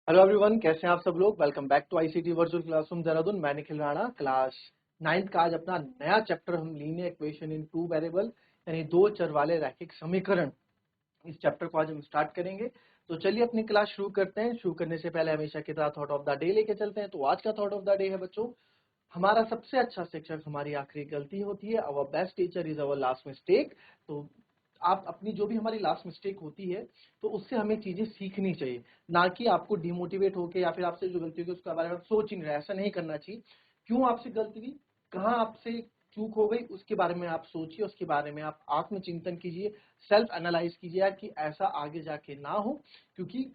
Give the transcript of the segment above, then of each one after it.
Hello everyone, कैसे हैं आप सब लोग। Welcome back to ICT virtual classroom Dehradun. मैं निखिल राणा, क्लास 9th का आज अपना नया चैप्टर हम linear equation in two variable यानी दो चर वाले रैखिक समीकरण, इस चैप्टर को आज हम स्टार्ट करेंगे। तो चलिए अपनी क्लास शुरू करते हैं। शुरू करने से पहले हमेशा की तरह थॉट ऑफ द डे लेके चलते हैं। तो आज का थॉट ऑफ द डे है बच्चों, हमारा सबसे अच्छा शिक्षक हमारी आखिरी गलती होती है। Our best teacher is our last mistake. तो आप अपनी जो भी हमारी लास्ट मिस्टेक होती है तो उससे हमें चीजें सीखनी चाहिए, ना कि आपको डिमोटिवेट होके या फिर आपसे जो गलती होगी उसके बारे में आप सोच ही नहीं रहे। ऐसा नहीं करना चाहिए। क्यों आपसे गलती हुई, कहाँ आपसे चूक हो गई, उसके बारे में आप सोचिए, उसके बारे में आप आत्मचिंतन कीजिए, सेल्फ एनालाइज कीजिए यार कि ऐसा आगे जाके ना हो। क्योंकि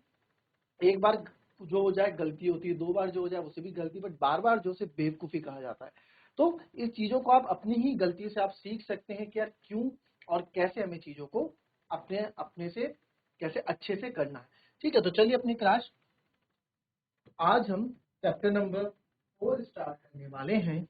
एक बार जो हो जाए गलती होती है, दो बार जो हो जाए उसे भी गलती, बट बार बार जो उसे बेवकूफी कहा जाता है। तो इस चीजों को आप अपनी ही गलती से आप सीख सकते हैं कि यार क्यों और कैसे हमें चीजों को अपने अपने से कैसे अच्छे से करना है। ठीक है, तो चलिए अपनी क्लास आज हम चैप्टर नंबर 4 स्टार्ट करने वाले हैं।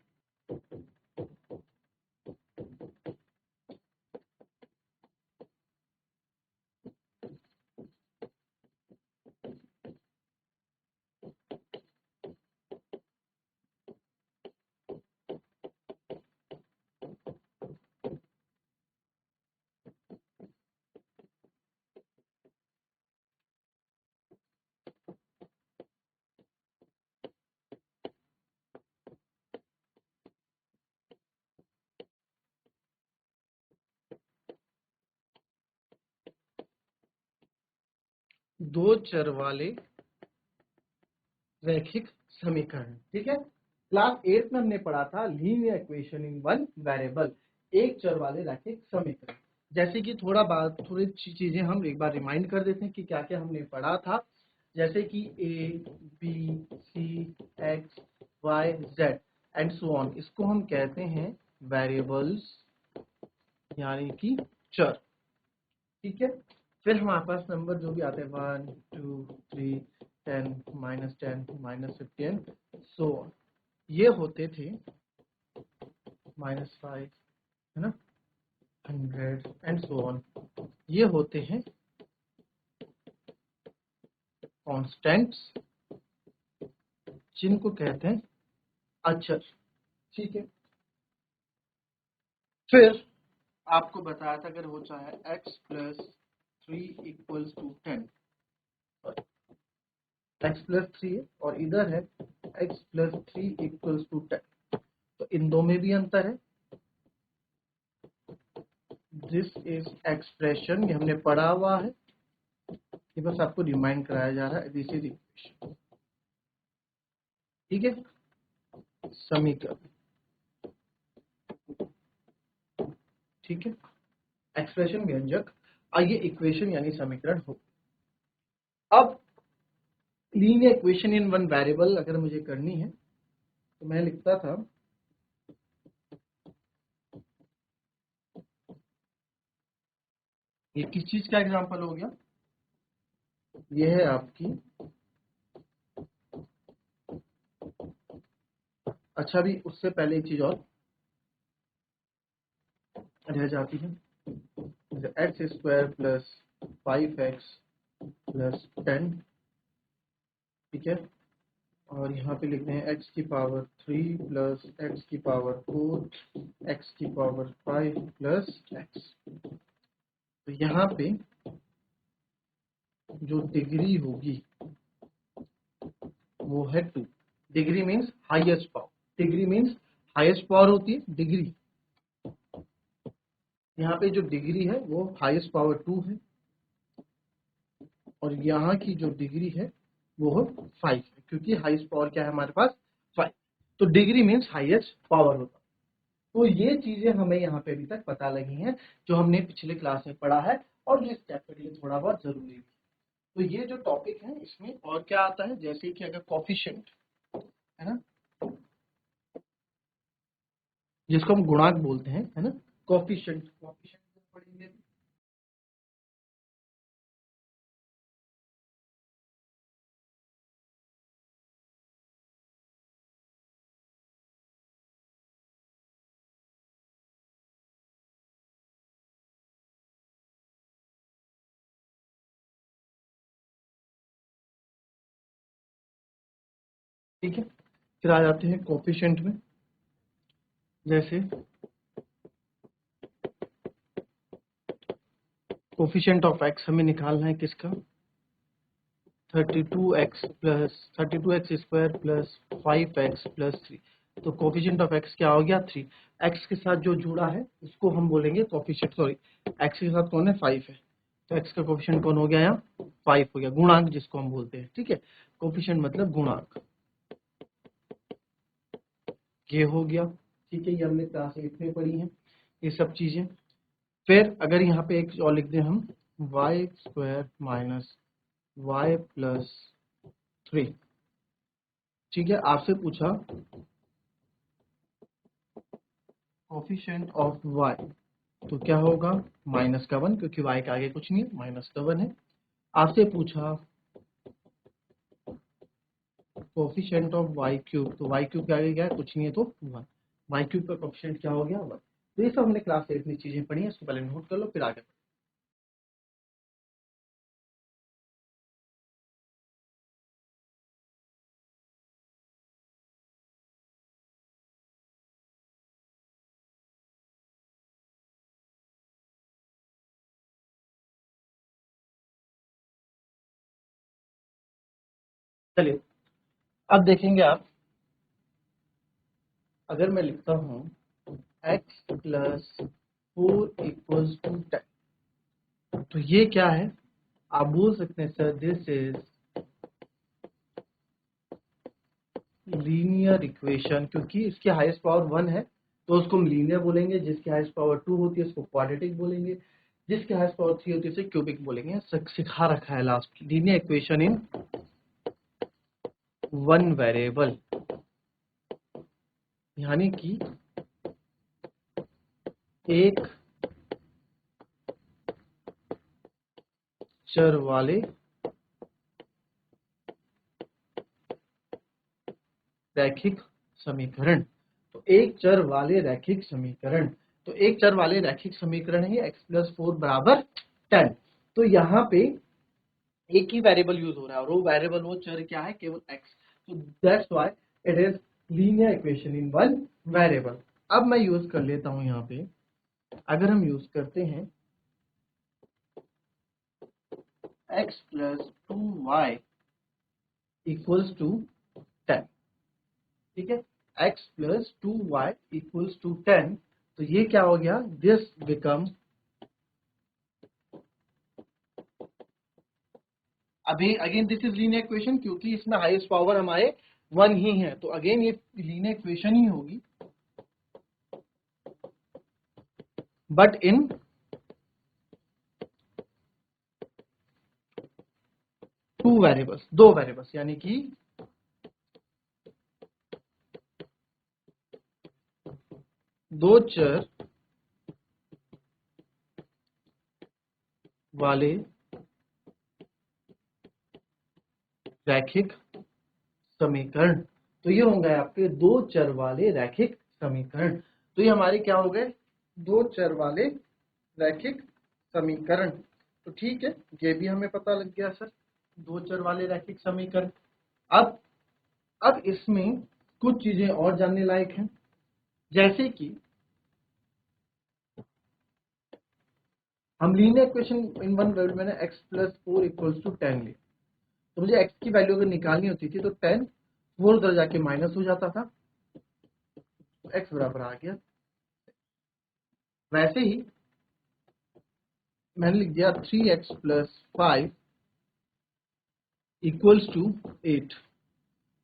दो चर वाले रैखिक समीकरण। ठीक है, क्लास 8 में हमने पढ़ा था linear equation in one variable, एक चर वाले रैखिक समीकरण। जैसे कि थोड़ी चीजें हम एक बार रिमाइंड कर देते हैं कि क्या क्या हमने पढ़ा था। जैसे कि A B C X Y Z and so on, इसको हम कहते हैं वेरिएबल्स यानी कि चर। ठीक है, फिर हमारे पास नंबर जो भी आते हैं 1 2 3 10 -10 -15 सो ऑन, ये होते थे -5, है ना, 100 एंड सो ऑन, ये होते हैं कांस्टेंट्स जिनको कहते हैं अचर। ठीक है, फिर आपको बताया था अगर हो चाहे x+3 = 10, x+3 है और इधर है x+3 = 10, तो इन दो में भी अंतर है। दिस इज एक्सप्रेशन, ये हमने पढ़ा हुआ है, ये बस आपको रिमाइंड कराया जा रहा है। This is equation. ठीक है, समीकरण। ठीक है, एक्सप्रेशन व्यंजक, आइए इक्वेशन यानी समीकरण हो। अब linear equation in one variable अगर मुझे करनी है तो मैं लिखता था ये किस चीज का एग्जांपल हो गया, ये है आपकी, अच्छा भी उससे पहले एक चीज और रह जाती है, x² + 5x + 10। ठीक है, और यहाँ पे लिखते हैं x³ + x⁴ x⁵ + x। तो यहाँ पे जो डिग्री होगी वो है 2। Degree means highest power, degree means highest power होती है डिग्री। यहाँ पे जो डिग्री है वो हाईएस्ट पावर 2 है और यहाँ की जो डिग्री है वो 5 है, क्योंकि हाईएस्ट पावर क्या है हमारे पास 5। तो डिग्री मीन्स हाईएस्ट पावर होता है। तो ये चीजें हमें यहाँ पे अभी तक पता लगी हैं जो हमने पिछले क्लास में पढ़ा है और जो इस चैप्टर के लिए थोड़ा बहुत जरूरी भी। तो ये जो टॉपिक है इसमें और क्या आता है, जैसे कि अगर कोफिशिएंट है ना, जिसको हम गुणांक बोलते हैं, है ना, कोफिशिएंट कोफिशिएंट पढ़ेंगे। ठीक है, फिर आ जाते हैं कोफिशिएंट में। जैसे कोफिशिएंट ऑफ एक्स हमें निकालना है किसका, 32x square plus 5x plus 3। तो कोफिशिएंट ऑफ x क्या हो गया 3। x के साथ जो जुड़ा है उसको हम बोलेंगे कोफिशिएंट, सॉरी x के साथ कौन है 5 है, तो x का कोफिशिएंट कौन हो गया यहाँ 5 हो गया, गुणांक जिसको हम बोलते हैं। ठीक है, कोफिशिएंट मतलब गुणांक, ये हो गया। ठीक है, ये हमने क्लास 8 में पढ़ी है ये सब चीजें। फिर अगर यहाँ पे एक और लिख दें हम y square minus y plus 3। ठीक है, आपसे पूछा कोफिशिएंट ऑफ y, तो क्या होगा माइनस का 1, क्योंकि y के आगे कुछ नहीं है, माइनस का 1 है। आपसे पूछा कोफिशिएंट ऑफ y क्यूब, तो y क्यूब के आगे क्या है, कुछ नहीं है, तो 1। y क्यूब का कोफिशिएंट क्या हो गया 1। तो ये सब हमने क्लास 8 में चीजें पढ़ी है, इसको पहले नोट कर लो फिर आगे। चलिए अब देखेंगे आप, अगर मैं लिखता हूँ x प्लस 4 इक्वल्स टू 10, तो ये क्या है, आप बोल सकते हैं sir this is linear equation, क्योंकि इसकी हाईएस्ट पावर 1 है तो उसको हम लीनियर बोलेंगे, जिसकी हाईएस्ट पावर 2 होती है उसको क्वाड्रेटिक बोलेंगे, जिसकी हाईएस्ट पावर 3 होती है उसे क्यूबिक बोलेंगे। सिखा रखा है last, linear equation in one variable, यानी कि एक चर वाले रैखिक समीकरण। तो एक चर वाले रैखिक समीकरण, तो एक चर वाले रैखिक समीकरण है x प्लस 4 बराबर 10। तो यहाँ पे एक ही वेरिएबल यूज हो रहा है और वो वेरिएबल वो चर क्या है, केवल x। तो that's why it is linear equation in one variable. अब मैं यूज कर लेता हूं यहाँ पे, अगर हम यूज करते हैं x plus 2y equals to 10, ठीक है, x plus 2y equals to 10, तो ये क्या हो गया, दिस बिकम, अभी again this is linear equation क्योंकि इसमें हाईएस्ट पावर हमारे 1 ही है, तो अगेन ये लीनियर इक्वेशन ही होगी, बट इन टू वेरिएबल्स, दो वेरिएबल्स, यानी कि दो चर वाले रैखिक समीकरण। तो ये होंगे आपके दो चर वाले रैखिक समीकरण। तो ये हमारे क्या हो गए, दो चर वाले रैखिक समीकरण। तो ठीक है, ये भी हमें पता लग गया सर, दो चर वाले रैखिक समीकरण। अब इसमें कुछ चीजें और जानने लायक हैं, जैसे कि हम linear equation in one variable मैंने x प्लस 4 इक्वल्स टू 10 ली, तो मुझे x की वैल्यू अगर निकालनी होती थी तो 10 4 उधर जाके माइनस हो जाता था, तो x बराबर आ गया। वैसे ही मैंने लिख दिया 3x प्लस 5 इक्वल्स टू 8,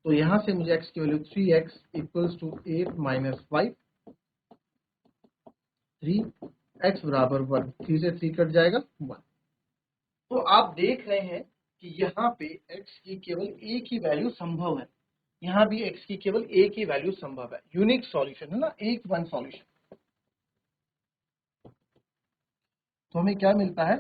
तो यहां से मुझे x की value 3x equals to 8 minus 5, 3x बराबर 1, 3 से 3 कट जाएगा 1। तो आप देख रहे हैं कि यहाँ पे x की केवल एक ही वैल्यू संभव है, यहाँ भी x की केवल एक ही वैल्यू संभव है, यूनिक सॉल्यूशन है ना, एक वन सॉल्यूशन। तो हमें क्या मिलता है,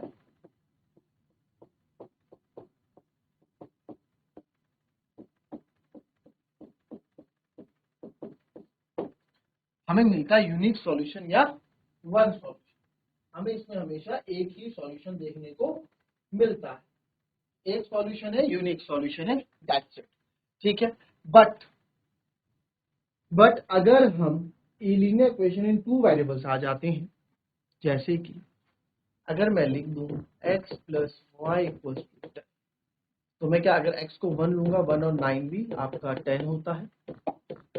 हमें मिलता है यूनिक सॉल्यूशन या वन सॉल्यूशन। हमें इसमें हमेशा एक ही सॉल्यूशन देखने को मिलता है, एक सॉल्यूशन है, यूनिक सॉल्यूशन है, दैट्स इट। ठीक है, बट अगर हम linear equation in two variables आ जाते हैं, जैसे कि अगर मैं लिख दूं x plus Y equals to 10, तो मैं क्या, अगर x को 1 लूंगा, 1 और 9 भी आपका 10 होता है,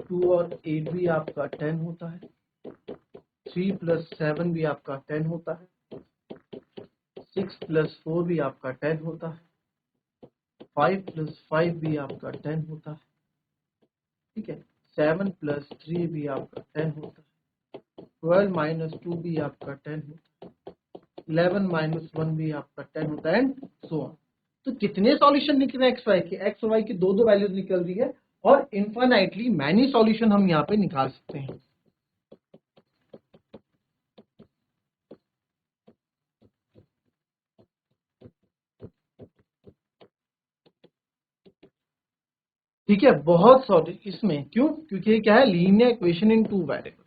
2 और 8 भी आपका 10 होता है, 3 प्लस 7 भी आपका 10 होता है, 6 प्लस 4 भी आपका 10 होता है, 5 प्लस 5 भी आपका 10 होता है, ठीक है, 7 प्लस 3 भी आपका 10 होता है, 12 माइनस 2 भी आपका 10 होता है, 11 माइनस 1 भी आपका 10 होता है, एंड सो ऑन। तो कितने सॉल्यूशन निकल रहे हैं एक्स वाई के? एक्स और वाई की दो दो वैल्यूज निकल रही है, और इनफाइनाइटली मैनी सॉल्यूशन हम यहाँ पे निकाल सकते हैं। ठीक है, बहुत सॉरी इसमें क्यों? क्योंकि ये क्या है, linear equation in two variable.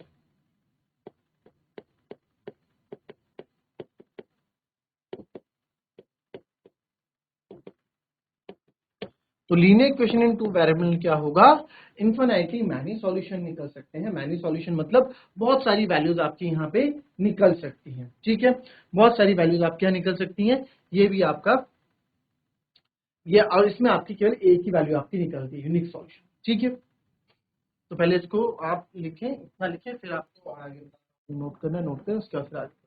तो linear equation in two variable क्या होगा, इनफिनिटली मैनी सॉल्यूशन निकल सकते हैं। मैनी सॉल्यूशन मतलब बहुत सारी वैल्यूज आपकी यहाँ पे निकल सकती हैं, ठीक है, बहुत सारी वैल्यूज आपके यहाँ निकल सकती हैं। ये भी आपका ये, और इसमें आपकी केवल एक ही वैल्यू आपकी निकलती है, यूनिक सॉल्यूशन, ठीक है। तो पहले इसको आप लिखें, इतना लिखें, फिर आपको आगे नोट करना, नोट करें, उसके बाद फिर आगे।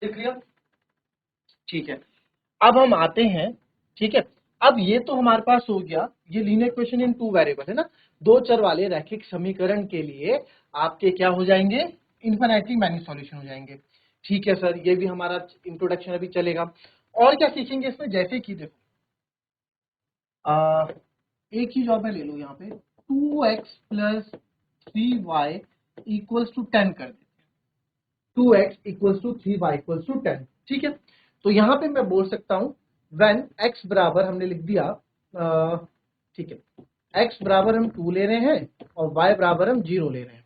देख लिया, ठीक है। अब हम आते हैं, ठीक है, अब ये तो हमारे पास हो गया, ये linear equation in two variable है ना, दो चर वाले रैखिक समीकरण के लिए आपके क्या हो जाएंगे, इनफिनिटली मैनी सॉल्यूशन हो जाएंगे। ठीक है सर, ये भी हमारा इंट्रोडक्शन अभी चलेगा। और क्या सीखेंगे इसमें, जैसे कि देखो एक चीज और मैं ले लूं यहाँ पे, 2x plus 3y equals to 10 कर देते हैं, 2x equals to 3y equals to 10, ठीक है। तो यहां पे मैं बोल सकता हूं व्हेन x बराबर हमने लिख दिया, ठीक है, x बराबर हम 2 ले रहे हैं और y बराबर हम 0 ले रहे हैं,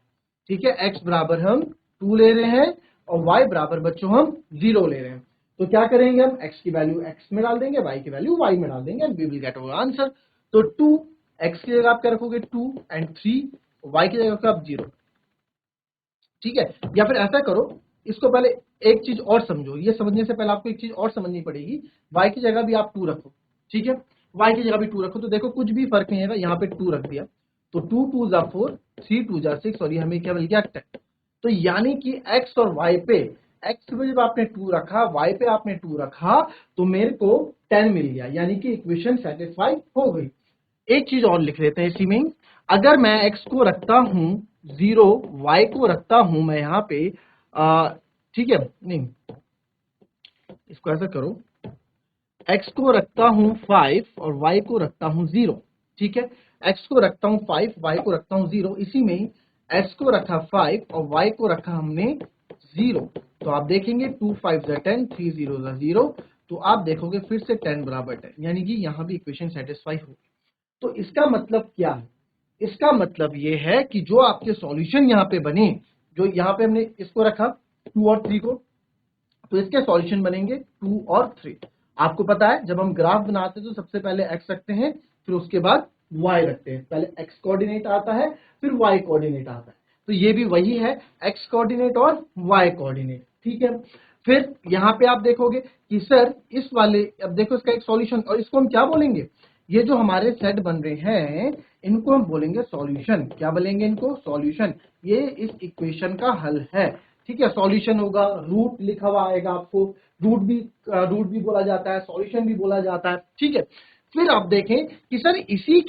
ठीक है, x बराबर हम 2 ले रहे हैं और y बराबर बच्चों हम 0 ले रहे हैं। तो क्या करेंगे, हम x की वैल्यू x में डाल देंगे, y की वैल्यू y में डाल देंगे, and we will get our answer. तो 2 x की जगह आप क्या रखोगे 2 एंड 3, y की जगह आप 0, ठीक है। या फिर ऐसा करो, इसको पहले एक चीज और समझो, ये समझने से पहले आपको एक चीज और समझनी पड़ेगी, y की जगह भी आप 2 रखो, ठीक है, y की जगह भी 2 रखो, तो देखो कुछ भी फर्क नहीं है, यहाँ पे 2 रख दिया, तो 2 2 जा 4, 3 2 जा 6, और ये हमें क्या मिल गया 10। तो यानी कि x और y पे, x पे जब आपने 2 रखा, y पे आपने 2 रखा, तो मेरे को 10 मिल गया, यानी कि इक्वेशन सेटिस्फाई हो गई। एक चीज और लिख लेते हैं इसी में, अगर मैं x को रखता हूं 0, y को रखता हूं मैं यहाँ पे, ठीक है, नहीं, इसको ऐसा करो, x को रखता हूं 5 और y को रखता हूं 0, ठीक है, x को रखता हूं 5, y को रखता हूं 0, इसी में x को रखा 5 और y को रखा हमने 0, तो आप देखेंगे 2 5 जा 10, 3 0 जा 0, तो आप देखोगे फिर से 10 बराबर 10, यानी कि यहां भी इक्वेशन सेटिस्फाई होगी। तो इसका मतलब क्या है, इसका मतलब ये है कि जो आपके सॉल्यूशन यहाँ पे बने, जो यहाँ पे हमने इसको रखा 2 और 3 को, तो इसके सॉल्यूशन बनेंगे 2 और 3। आपको पता है जब हम ग्राफ बनाते हैं तो सबसे पहले x रखते हैं, फिर उसके बाद y रखते हैं, पहले x कोऑर्डिनेट आता है, फिर y कोऑर्डिनेट आता है, तो ये भी वही है, x कोऑर्डिनेट और y कोऑर्डिनेट, ठीक है। फिर यहाँ पे आप देखोगे कि सर इस वाले, अब देखो इसका एक सॉल्यूशन, और इसको हम क्या बोलेंगे, ये जो हमारे सेट बन रहे हैं इनको हम बोलेंगे सॉल्यूशन, क्या बोलेंगे इनको, सॉल्यूशन, ये इस इक्वेशन का हल है, ठीक है। सॉल्यूशन होगा, रूट लिखा हुआ आएगा आपको, रूट भी बोला जाता है, सॉल्यूशन भी बोला जाता है, ठीक है। फिर आप देखें कि सर इसी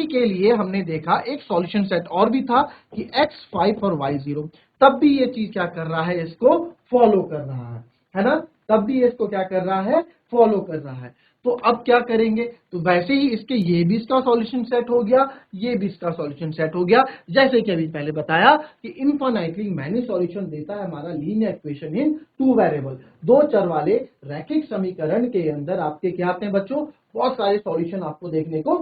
के लिए हमने देखा एक सॉल्यूशन सेट और भी था कि x 5 और y 0, तब भी ये चीज क्या कर रहा है, इसको फॉलो कर रहा है ना। तब भी ये इसको क्या कर रहा है, फॉलो कर रहा है। तो अब क्या करेंगे, तो वैसे ही इसके ये भी इसका सॉल्यूशन सेट हो गया, ये भी इसका सॉल्यूशन सेट हो गया। जैसे कि अभी पहले बताया कि इनफाइनाइटली मैनी सॉल्यूशन देता है हमारा linear equation in two variable. दो चर वाले रैखिक समीकरण के अंदर आपके क्या आते हैं बच्चों, बहुत सारे सॉल्यूशन आपको देखने को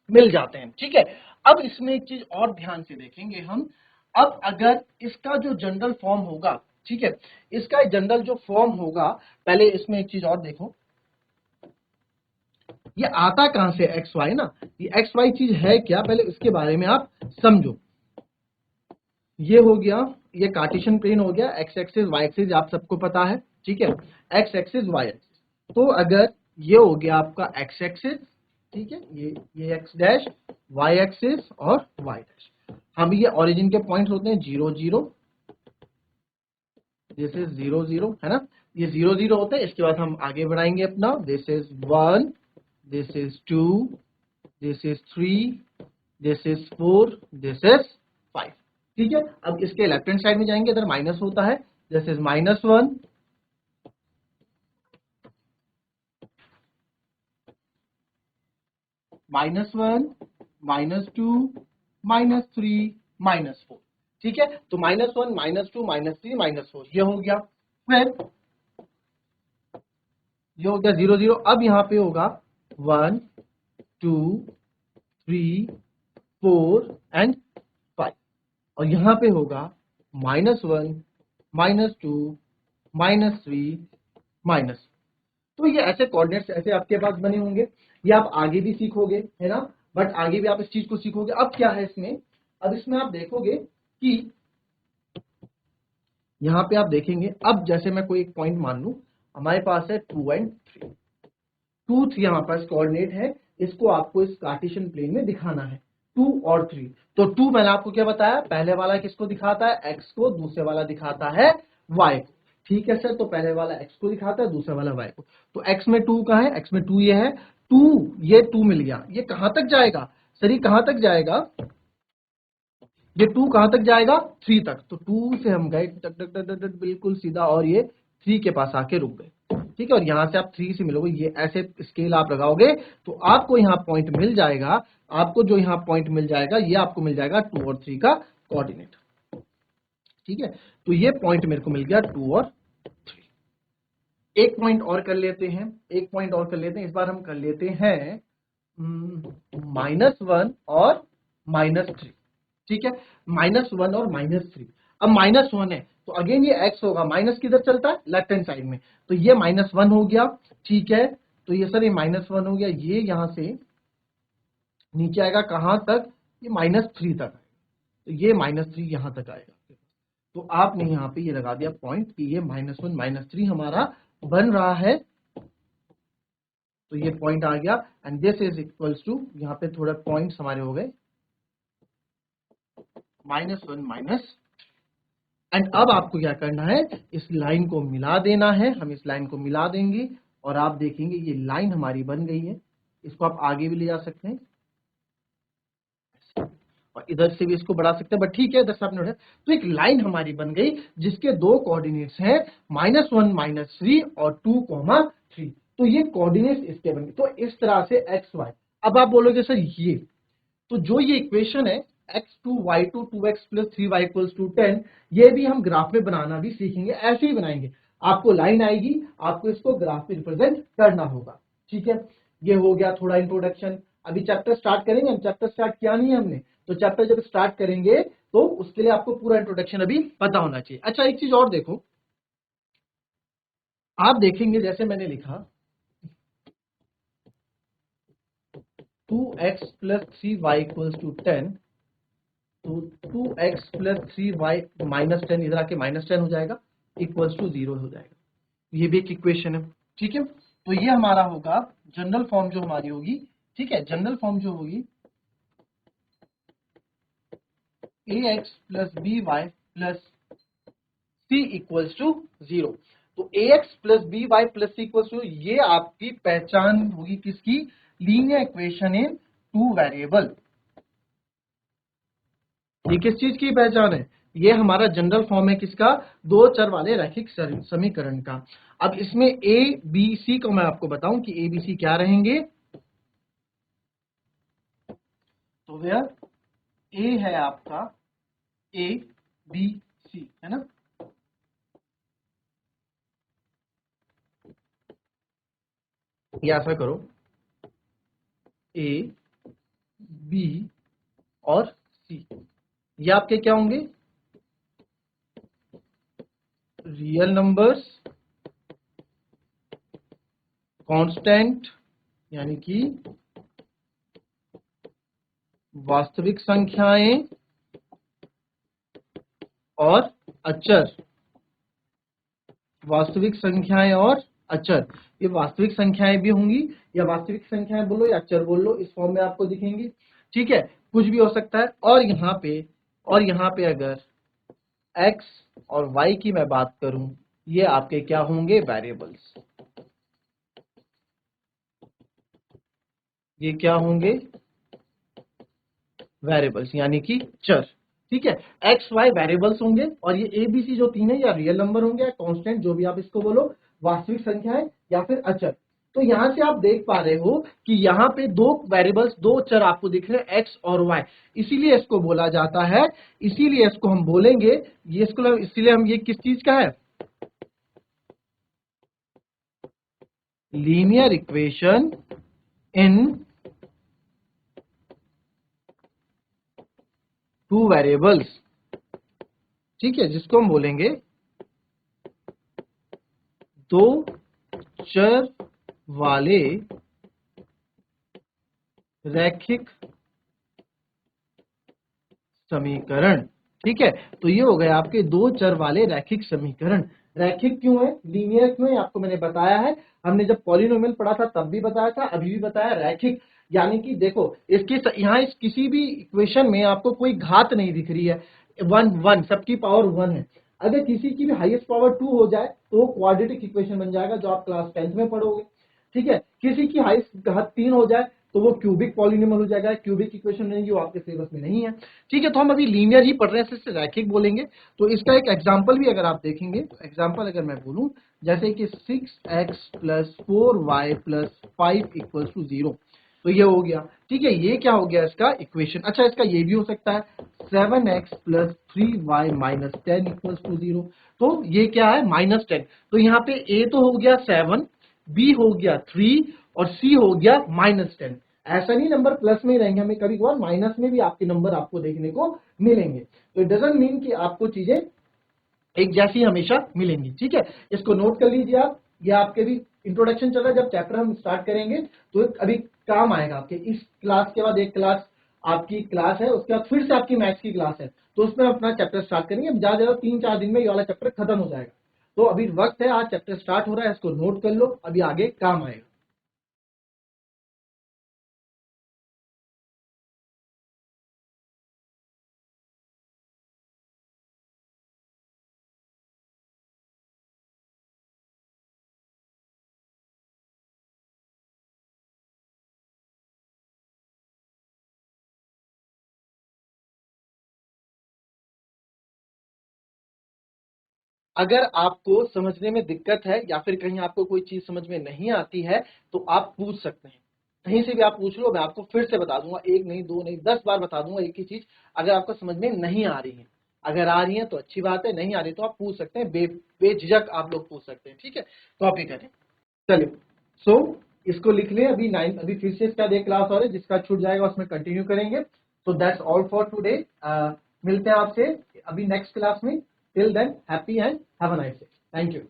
मिल जाते हैं। ठीक है, अब इसमें एक चीज और ध्यान से देखेंगे हम। अब अगर इसका जो जनरल फॉर्म होगा, ठीक है, इसका जनरल जो फॉर्म होगा, पहले इसमें एक चीज और देखो, ये आता कहां से एक्स वाई ना, ये एक्स वाई चीज है क्या, पहले इसके बारे में आप समझो। ये हो गया, ये कार्टेशियन प्लेन हो गया, एक्स एक्सिस वाई एक्सिस आप सबको पता है, ठीक है, एक्स एक्सिस वाई एक्सिस। तो अगर ये हो गया आपका एक्स एक्सिस, ठीक है, ये एक्स डैश, वाई एक्सिस और वाई डैश। हम ये ओरिजिन के पॉइंट्स होते हैं 0 0, दिस इज 0 0, है ना, ये 0 0 होते हैं। इसके बाद हम आगे बढ़ाएंगे अपना, this is 1, this is 2, this is 3, this is 4, this is 5। ठीक है, अब इसके लेफ्ट हैंड साइड में जाएंगे, इधर माइनस होता है, this is -1, -1, -2, -3, -4। ठीक है, तो -1, -2, -3, -4 ये हो गया। फिर ये हो गया 0 0। अब यहां पे होगा 1 2 3 4 एंड 5, और यहां पे होगा -1, -2, -3, -। तो ये ऐसे कोऑर्डिनेट्स ऐसे आपके पास बने होंगे, ये आप आगे भी सीखोगे, है ना, बट आगे भी आप इस चीज को सीखोगे। अब क्या है इसमें, अब इसमें आप देखोगे कि यहां पे आप देखेंगे, अब जैसे मैं कोई एक पॉइंट मान लू, हमारे पास है 2 एंड 3, 2 3 हमारे पास कोऑर्डिनेट है, इसको आपको इस कार्टेशियन प्लेन में दिखाना है, 2 और 3। तो 2 मैंने आपको क्या बताया, पहले वाला किसको दिखाता है, x को, दूसरे वाला दिखाता है y को। ठीक है सर, तो पहले वाला x को दिखाता है, दूसरा वाला y को। तो x में 2 कहां है, x में 2 ये है, 2 ये 2 मिल गया, ये कहां तक जाएगा सर, ये कहां तक जाएगा, ये 2 कहां तक जाएगा, 3 तक। तो 2 से हम गए टक टक टक टक बिल्कुल सीधा, और ये 3 के पास आके रुक गए। ठीक है, और यहां से आप 3 से मिलोगे, ये ऐसे स्केल आप लगाओगे तो आपको यहां पॉइंट मिल जाएगा, आपको जो यहां पॉइंट मिल जाएगा ये आपको मिल जाएगा 2 और 3 का कोऑर्डिनेट। ठीक है, तो ये पॉइंट मेरे को मिल गया 2 और 3। एक पॉइंट और कर लेते हैं, एक पॉइंट और कर लेते हैं, इस बार हम कर लेते हैं -1 और -3। ठीक है, -1 और -3। अब -1 है तो अगेन ये x होगा, माइनस किधर चलता है, लेफ्ट हैंड साइड में, तो ये -1 हो गया। ठीक है, तो ये सर ये -1 हो गया, ये यहां से नीचे आएगा कहां तक, ये -3 तक आएगा, तो ये -3 यहां तक आएगा। तो आपने यहां पे ये लगा दिया पॉइंट कि ये -1 -3 हमारा बन रहा है, तो ये पॉइंट आ गया, and this is equals to, यहां पे थोड़ा पॉइंट्स हमारे हो गए -1 एंड अब आपको क्या करना है, इस लाइन को मिला देना है, हम इस लाइन को मिला देंगे और आप देखेंगे ये लाइन हमारी बन गई है। इसको आप आगे भी ले जा सकते हैं और इधर से भी इसको बढ़ा सकते हैं, बट ठीक है इधर से आपने उठाया, तो एक लाइन हमारी बन गई जिसके दो कोऑर्डिनेट्स हैं -1 -3 और 2 3। तो ये कोऑर्डिनेट्स इसके बन गए। तो इस तरह से एक्स वाई। अब आप बोलोगे सर ये, तो जो ये इक्वेशन है x2 y2 2x + 3y = 10, ये भी हम ग्राफ में बनाना भी सीखेंगे, ऐसे ही बनाएंगे। आपको लाइन आएगी, आपको इसको ग्राफ में रिप्रेजेंट करना होगा। ठीक है, ये हो गया थोड़ा इंट्रोडक्शन। अभी चैप्टर स्टार्ट करेंगे, हम चैप्टर स्टार्ट किया नहीं है हमने, तो चैप्टर जब स्टार्ट करेंगे तो उसके लिए आपको पूरा इंट्रोडक्शन अभी पता होना चाहिए। अच्छा एक चीज और देखो, आप देखेंगे जैसे मैंने लिखा 2x + 3y = 10, तो 2x + 3y -10 इधर आके -10 हो जाएगा, इक्वल्स टू 0 हो जाएगा। ये भी एक इक्वेशन है। ठीक है, तो ये हमारा होगा जनरल फॉर्म जो हमारी होगी। ठीक है, जनरल फॉर्म जो होगी ax + by + c = 0। तो ax + by + c = ये आपकी पहचान होगी किसकी, linear equation in two variable. ये किस चीज की पहचान है, ये हमारा जनरल फॉर्म है किसका, दो चर वाले रैखिक समीकरण का। अब इसमें ए बी सी को मैं आपको बताऊं कि ए बी सी क्या रहेंगे। तो वेयर ए है आपका ए बी सी, है ना। ये ऐसा करो ए बी और सी, ये आपके क्या होंगे, रियल नंबर्स, कांस्टेंट यानी कि वास्तविक संख्याएं और अचर, वास्तविक संख्याएं और अचर। ये वास्तविक संख्याएं भी होंगी, या वास्तविक संख्याएं बोलो या अचर बोल लो, इस फॉर्म में आपको दिखेंगी। ठीक है, कुछ भी हो सकता है। और यहाँ पे अगर x और y की मैं बात करूं, ये आपके क्या होंगे, वेरिएबल्स। ये क्या होंगे, वेरिएबल्स यानी कि चर। ठीक है, एक्स वाई वेरिएबल्स होंगे, और ये ए बी सी जो तीन है या रियल नंबर होंगे या कांस्टेंट, जो भी आप इसको बोलो, वास्तविक संख्या है या फिर अचर। तो यहां से आप देख पा रहे हो कि यहाँ पे दो वेरिएबल्स, दो चर आपको दिख रहे हैं, एक्स और वाई, इसीलिए इसको बोला जाता है, इसीलिए इसको हम बोलेंगे, ये इसको इसीलिए हम, ये किस चीज का है, linear equation in two variables. ठीक है, जिसको हम बोलेंगे दो चर वाले रैखिक समीकरण। ठीक है, तो ये हो गए आपके दो चर वाले रैखिक समीकरण। रैखिक क्यों है, लीनियर क्यों है, आपको मैंने बताया है। हमने जब पॉलिनोमियल पढ़ा था तब भी बताया था, अभी भी बताया, रैखिक यानी कि देखो इसके यहाँ इस किसी भी इक्वेशन में आपको कोई घात नहीं दिख रही है, वन वन सबकी पावर वन है। अगर किसी की भी हाईएस्ट पावर टू हो जाए तो वो क्वाड्रेटिक इक्वेशन बन जाएगा, जो आप क्लास 10th में पढ़ोगे। ठीक है, किसी की हाईएस्ट घात तीन हो जाए तो वो क्यूबिक पॉलिनोमियल हो जाएगा, क्यूबिक इक्वेशन रहेगी, वो आपके सिलेबस में नहीं है। ठीक है, तो हम अभी लीनियर ही पढ़ रहे हैं, इससे रैखिक बोलेंगे। तो इसका एक एग्जांपल भी अगर आप देखेंगे, तो एग्जांपल अगर मैं बोलूं जैसे कि 6x + 4y + 5 = 0, तो ये हो गया। ठीक है, ये क्या हो गया इसका इक्वेशन। अच्छा, इसका ये भी हो सकता है 7x + 3y - 10 = 0, तो ये क्या है, -10। तो यहाँ पे a तो हो गया 7, b हो गया 3 और c हो गया -10। ऐसा नहीं नंबर प्लस में ही रहेंगे, हमें कभी कभार माइनस में भी आपके नंबर आपको देखने को मिलेंगे। तो इट डजंट मीन कि आपको चीजें एक जैसी हमेशा मिलेंगी। ठीक है, इसको नोट कर लीजिए आप, ये आपके भी इंट्रोडक्शन चल रहा है, जब चैप्टर हम स्टार्ट करेंगे तो अभी काम आएगा आपके। इस क्लास के बाद एक क्लास आपकी क्लास है, उसके बाद फिर से आपकी मैथ्स की क्लास है, तो उसमें अपना चैप्टर स्टार्ट करेंगे। ज्यादा ज्यादा 3-4 दिन में ये वाला चैप्टर खत्म हो जाएगा। तो अभी वक्त है, आज चैप्टर स्टार्ट हो रहा है, इसको नोट कर लो, अभी आगे काम आएगा। अगर आपको समझने में दिक्कत है या फिर कहीं आपको कोई चीज समझ में नहीं आती है तो आप पूछ सकते हैं, कहीं से भी आप पूछ लो, मैं आपको फिर से बता दूंगा, एक नहीं, दो नहीं, 10 बार बता दूंगा एक ही चीज। अगर आपको समझ में नहीं आ रही है, अगर आ रही है तो अच्छी बात है, नहीं आ रही तो आप पूछ सकते हैं, बेझिझक आप लोग पूछ सकते हैं। ठीक है, तो आप ये करें। चलिए, सो इसको लिख लें। अभी 9, अभी फिर से इसका एक क्लास और है, जिसका छूट जाएगा उसमें कंटिन्यू करेंगे। So that's all for today. मिलते हैं आपसे अभी नेक्स्ट क्लास में। Till then, happy and have a nice day. Thank you.